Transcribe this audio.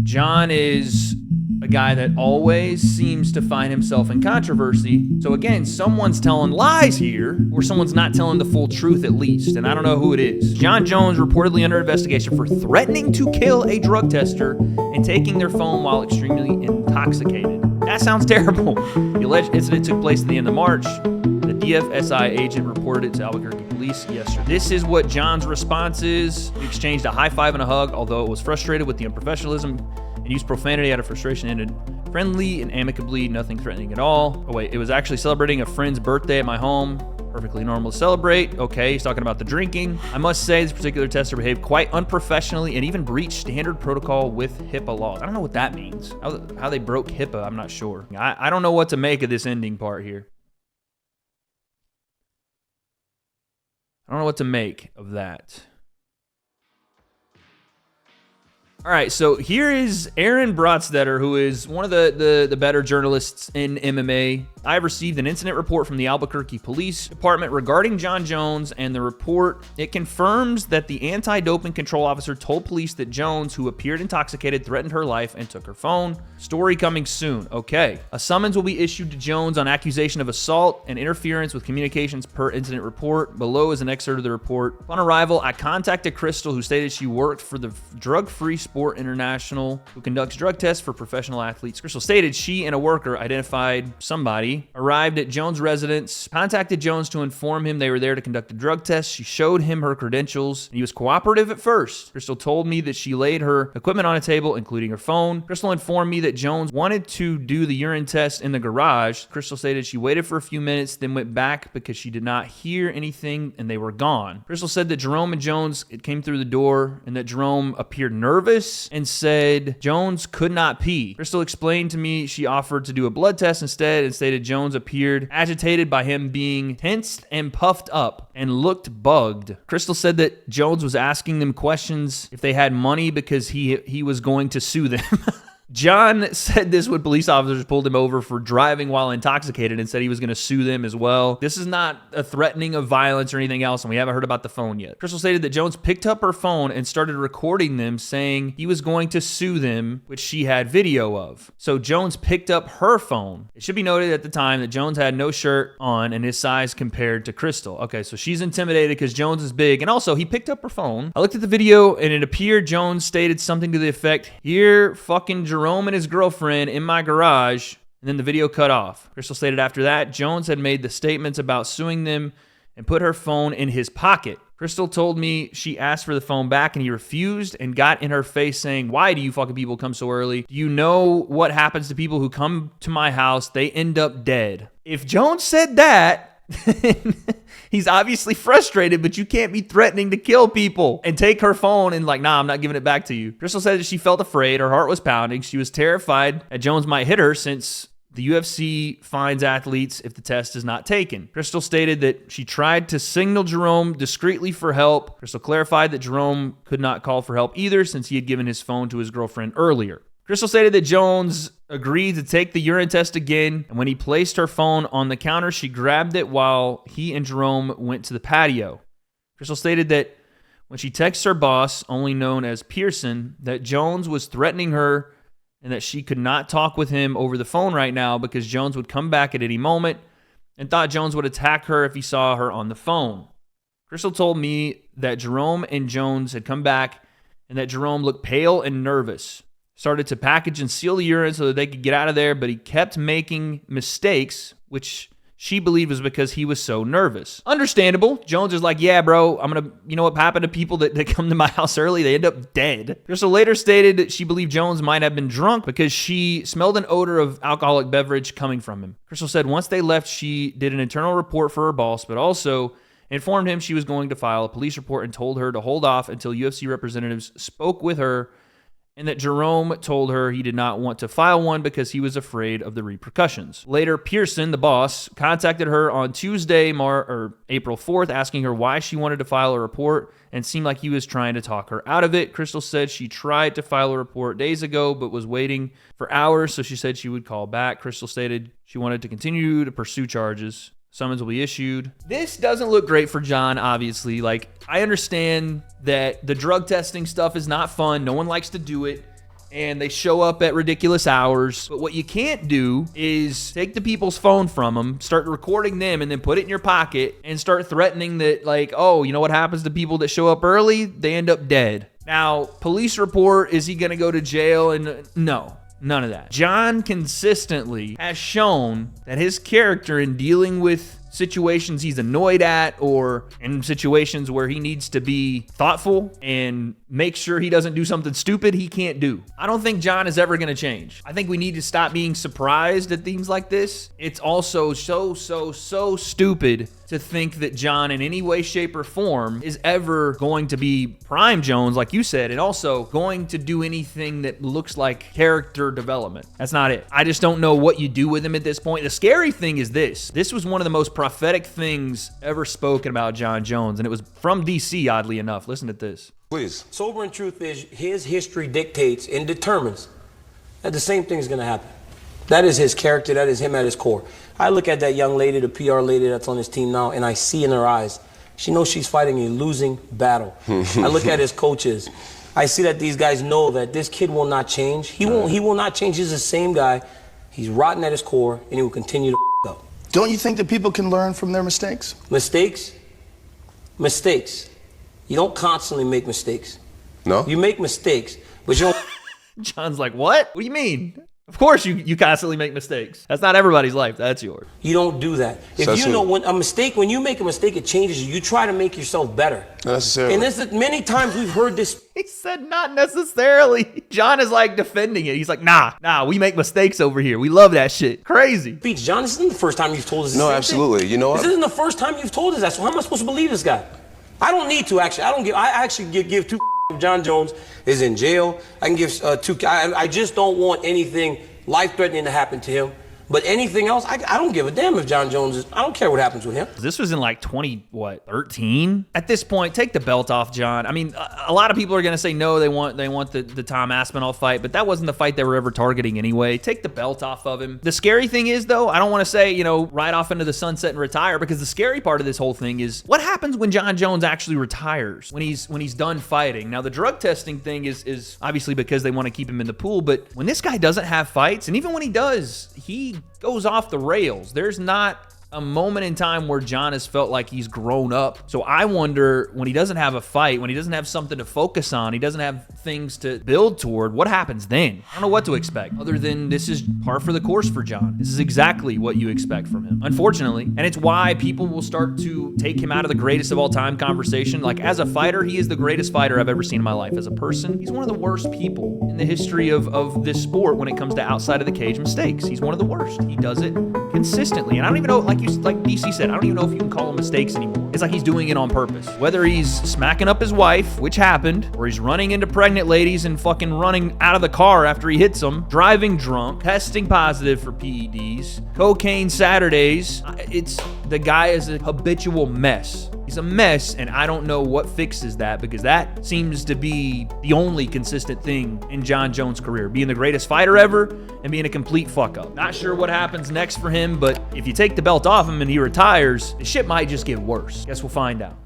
John is a guy that always seems to find himself in controversy. So again, someone's telling lies here, or someone's not telling the full truth at least, and I don't know who it is. John Jones reportedly under investigation for threatening to kill a drug tester and taking their phone while extremely intoxicated. That sounds terrible. The alleged incident took place at the end of March. The DFSI agent reported it to Albuquerque police yesterday. This is what John's response is. He exchanged a high five and a hug, although it was frustrated with the unprofessionalism and used profanity out of frustration. Ended friendly and amicably, nothing threatening at all. Oh wait, it was actually celebrating a friend's birthday at my home. Perfectly normal to celebrate. Okay, he's talking about the drinking. I must say this particular tester behaved quite unprofessionally and even breached standard protocol with HIPAA laws. I don't know what that means. How they broke HIPAA, I'm not sure. I don't know what to make of this ending part here. I don't know what to make of that. All right, so here is Aaron Brotstetter, who is one of the better journalists in MMA. I have received an incident report from the Albuquerque Police Department regarding John Jones, and the report, it confirms that the anti-doping control officer told police that Jones, who appeared intoxicated, threatened her life and took her phone. Story coming soon. Okay. A summons will be issued to Jones on accusation of assault and interference with communications per incident report. Below is an excerpt of the report. Upon arrival, I contacted Crystal, who stated she worked for the Drug-Free Sport International, who conducts drug tests for professional athletes. Crystal stated she and a worker, identified somebody, arrived at Jones' residence, contacted Jones to inform him they were there to conduct a drug test. She showed him her credentials, and he was cooperative at first. Crystal told me that she laid her equipment on a table, including her phone. Crystal informed me that Jones wanted to do the urine test in the garage. Crystal stated she waited for a few minutes, then went back because she did not hear anything, and they were gone. Crystal said that Jerome and Jones came through the door, and that Jerome appeared nervous and said Jones could not pee. Crystal explained to me she offered to do a blood test instead and stated Jones appeared agitated by him being tensed and puffed up and looked bugged. Crystal said that Jones was asking them questions if they had money because he was going to sue them. John said this when police officers pulled him over for driving while intoxicated and said he was going to sue them as well. This is not a threatening of violence or anything else, and we haven't heard about the phone yet. Crystal stated that Jones picked up her phone and started recording them, saying he was going to sue them, which she had video of. So Jones picked up her phone. It should be noted at the time that Jones had no shirt on and his size compared to Crystal. Okay, so she's intimidated because Jones is big, and also he picked up her phone. I looked at the video, and it appeared Jones stated something to the effect, "Here, fucking Jerome and his girlfriend in my garage," and then the video cut off. Crystal stated after that, Jones had made the statements about suing them and put her phone in his pocket. Crystal told me she asked for the phone back and he refused and got in her face saying, "Why do you fucking people come so early? Do you know what happens to people who come to my house? They end up dead." If Jones said that, he's obviously frustrated, but you can't be threatening to kill people and take her phone and like, nah, I'm not giving it back to you. Crystal said that she felt afraid. Her heart was pounding. She was terrified that Jones might hit her since the UFC fines athletes if the test is not taken. Crystal stated that she tried to signal Jerome discreetly for help. Crystal clarified that Jerome could not call for help either since he had given his phone to his girlfriend earlier. Crystal stated that Jones agreed to take the urine test again, and when he placed her phone on the counter, she grabbed it while he and Jerome went to the patio. Crystal stated that when she texted her boss, only known as Pearson, that Jones was threatening her and that she could not talk with him over the phone right now because Jones would come back at any moment, and thought Jones would attack her if he saw her on the phone. Crystal told me that Jerome and Jones had come back and that Jerome looked pale and nervous. Started to package and seal the urine so that they could get out of there, but he kept making mistakes, which she believed was because he was so nervous. Understandable. Jones is like, yeah, bro, you know what happened to people that come to my house early? They end up dead. Crystal later stated that she believed Jones might have been drunk because she smelled an odor of alcoholic beverage coming from him. Crystal said once they left, she did an internal report for her boss, but also informed him she was going to file a police report and told her to hold off until UFC representatives spoke with her, and that Jerome told her he did not want to file one because he was afraid of the repercussions. Later, Pearson, the boss, contacted her on Tuesday, April 4th, asking her why she wanted to file a report and seemed like he was trying to talk her out of it. Crystal said she tried to file a report days ago but was waiting for hours, so she said she would call back. Crystal stated she wanted to continue to pursue charges. Summons will be issued. This doesn't look great for John, obviously. Like, I understand that the drug testing stuff is not fun. No one likes to do it. and they show up at ridiculous hours. But what you can't do is take the people's phone from them, start recording them, and then put it in your pocket and start threatening that, like, oh, you know what happens to people that show up early? They end up dead. Now, police report, is he going to go to jail? And no. None of that. John consistently has shown that his character in dealing with situations he's annoyed at or in situations where he needs to be thoughtful and make sure he doesn't do something stupid, he can't do. I don't think John is ever going to change. I think we need to stop being surprised at things like this. It's also so stupid to think that John in any way, shape, or form is ever going to be Prime Jones, like you said, and also going to do anything that looks like character development. That's not it. I just don't know what you do with him at this point. The scary thing is this. This was one of the most prophetic things ever spoken about John Jones, and it was from DC, oddly enough. Listen to this. Please. Sobering truth is his history dictates and determines that the same thing is going to happen. That is his character. That is him at his core. I look at that young lady, the PR lady that's on his team now, and I see in her eyes, she knows she's fighting a losing battle. I look at his coaches. I see that these guys know that this kid will not change. He will not change. He's the same guy. He's rotten at his core, and he will continue to up. Don't you think that people can learn from their mistakes? Mistakes? Mistakes. You don't constantly make mistakes. No? You make mistakes, but you don't... John's like, what? What do you mean? Of course you constantly make mistakes. That's not everybody's life. That's yours. You don't do that. If you know when you make a mistake, it changes you. You try to make yourself better. Not necessarily. And this, many times we've heard this. He said not necessarily. John is like defending it. He's like, nah, we make mistakes over here. We love that shit. Crazy. Speech, John, this isn't the first time you've told us this. No, absolutely. You know what? This isn't the first time you've told us that. So how am I supposed to believe this guy? I don't need to, actually. I actually give two if John Jones is in jail. I can give two. I just don't want anything life-threatening to happen to him. But anything else, I don't give a damn if John Jones is. I don't care what happens with him. This was in like 13? At this point, take the belt off, John. I mean, a lot of people are going to say no, they want the Tom Aspinall fight, but that wasn't the fight they were ever targeting anyway. Take the belt off of him. The scary thing is, though, I don't want to say, ride off into the sunset and retire, because the scary part of this whole thing is what happens when John Jones actually retires, when he's done fighting. Now, the drug testing thing is obviously because they want to keep him in the pool, but when this guy doesn't have fights, and even when he does, he goes off the rails. There's not a moment in time where John has felt like he's grown up. So I wonder, when he doesn't have a fight, when he doesn't have something to focus on, he doesn't have things to build toward, what happens then? I don't know what to expect, other than this is par for the course for John. This is exactly what you expect from him, unfortunately. And it's why people will start to take him out of the greatest of all time conversation. Like, as a fighter, he is the greatest fighter I've ever seen in my life. As a person, he's one of the worst people in the history of this sport when it comes to outside of the cage mistakes. He's one of the worst. He does it consistently. And I don't even know, like DC said, I don't even know if you can call them mistakes anymore. It's like he's doing it on purpose. Whether he's smacking up his wife, which happened, or he's running into pregnant ladies and fucking running out of the car after he hits them, driving drunk, testing positive for PEDs, cocaine Saturdays. The guy is a habitual mess. He's a mess, and I don't know what fixes that, because that seems to be the only consistent thing in John Jones' career, being the greatest fighter ever and being a complete fuck-up. Not sure what happens next for him, but if you take the belt off him and he retires, the shit might just get worse. Guess we'll find out.